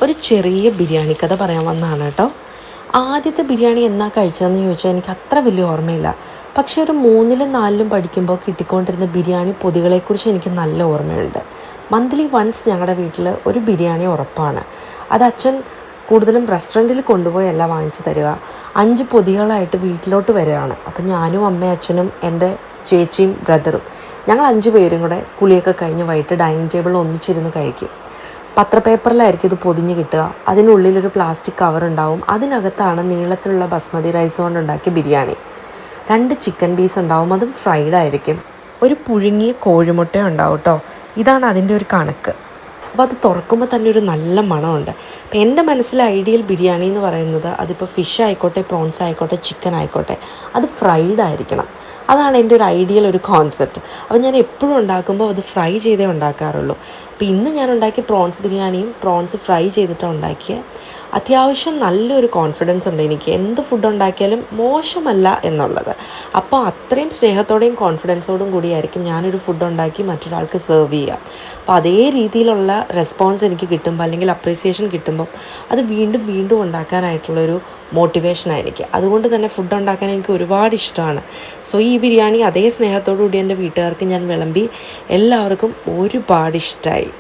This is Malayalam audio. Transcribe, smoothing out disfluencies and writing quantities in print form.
ഒരു ചെറിയ ബിരിയാണി കഥ പറയാൻ വന്നതാണ് കേട്ടോ. ആദ്യത്തെ ബിരിയാണി എന്നാ കഴിച്ചതെന്ന് ചോദിച്ചാൽ എനിക്ക് അത്ര വലിയ ഓർമ്മയില്ല. പക്ഷേ ഒരു 3ലും 4ലും പഠിക്കുമ്പോൾ കിട്ടിക്കൊണ്ടിരുന്ന ബിരിയാണി പൊതികളെക്കുറിച്ച് എനിക്ക് നല്ല ഓർമ്മയുണ്ട്. മന്ത്ലി വൺസ് ഞങ്ങളുടെ വീട്ടിൽ ഒരു ബിരിയാണി ഉറപ്പാണ്. അത് അച്ഛൻ കൂടുതലും റെസ്റ്റോറൻറ്റിൽ കൊണ്ടുപോയല്ല വാങ്ങിച്ചു തരിക, 5 പൊതികളായിട്ട് വീട്ടിലോട്ട് വരികയാണ്. അപ്പം ഞാനും അമ്മയും അച്ഛനും എൻ്റെ ചേച്ചിയും ബ്രദറും ഞങ്ങൾ 5 പേരും കൂടെ കുളിയൊക്കെ കഴിഞ്ഞ് വൈകിട്ട് ഡൈനിങ് ടേബിളിൽ ഒന്നിച്ചിരുന്ന് കഴിക്കും. പത്രപേപ്പറിലായിരിക്കും ഇത് പൊതിഞ്ഞ് കിട്ടുക. അതിനുള്ളിലൊരു പ്ലാസ്റ്റിക് കവർ ഉണ്ടാവും. അതിനകത്താണ് നീളത്തിലുള്ള ബസ്മതി റൈസ് കൊണ്ടുണ്ടാക്കിയ ബിരിയാണി. 2 ചിക്കൻ പീസ് ഉണ്ടാവും, അതും ഫ്രൈഡ് ആയിരിക്കും. ഒരു പുഴുങ്ങിയ കോഴിമുട്ട ഉണ്ടാവും കേട്ടോ. ഇതാണ് അതിൻ്റെ ഒരു കണക്ക്. അപ്പോൾ അത് തുറക്കുമ്പോൾ തന്നെ ഒരു നല്ല മണമുണ്ട്. അപ്പോൾ എൻ്റെ മനസ്സിലെ ഐഡിയൽ ബിരിയാണി എന്ന് പറയുന്നത് അതിപ്പോൾ ഫിഷ് ആയിക്കോട്ടെ, പ്രോൺസ് ആയിക്കോട്ടെ, ചിക്കൻ ആയിക്കോട്ടെ, അത് ഫ്രൈഡ് ആയിരിക്കണം. അതാണ് എൻ്റെ ഒരു ഐഡിയൽ ഒരു കോൺസെപ്റ്റ്. അപ്പോൾ ഞാൻ എപ്പോഴും ഉണ്ടാക്കുമ്പോൾ അത് ഫ്രൈ ചെയ്തേ ഉണ്ടാക്കാറുള്ളൂ. അപ്പോൾ ഇന്ന് ഞാൻ ഉണ്ടാക്കിയ പ്രോൺസ് ബിരിയാണിയും പ്രോൺസ് ഫ്രൈ ചെയ്തിട്ടാണ് ഉണ്ടാക്കിയത്. അത്യാവശ്യം നല്ലൊരു കോൺഫിഡൻസ് ഉണ്ട് എനിക്ക്, എന്ത് ഫുഡ് ഉണ്ടാക്കിയാലും മോശമല്ല എന്നുള്ളത്. അപ്പോൾ അത്രയും സ്നേഹത്തോടെയും കോൺഫിഡൻസോടും കൂടിയായിരിക്കും ഞാനൊരു ഫുഡ് ഉണ്ടാക്കി മറ്റൊരാൾക്ക് സെർവ് ചെയ്യുക. അപ്പോൾ അതേ രീതിയിലുള്ള റെസ്പോൺസ് എനിക്ക് കിട്ടുമ്പോൾ അല്ലെങ്കിൽ അപ്രീസിയേഷൻ കിട്ടുമ്പം അത് വീണ്ടും വീണ്ടും ഉണ്ടാക്കാനായിട്ടുള്ളൊരു മോട്ടിവേഷനായിരിക്കും. അതുകൊണ്ട് തന്നെ ഫുഡ് ഉണ്ടാക്കാൻ എനിക്ക് ഒരുപാട് ഇഷ്ടമാണ്. സോ ഈ ബിരിയാണി അതേ സ്നേഹത്തോടു കൂടി എൻ്റെ വീട്ടുകാർക്ക് ഞാൻ വിളമ്പി. എല്ലാവർക്കും ഒരുപാട് ഇഷ്ടമായി.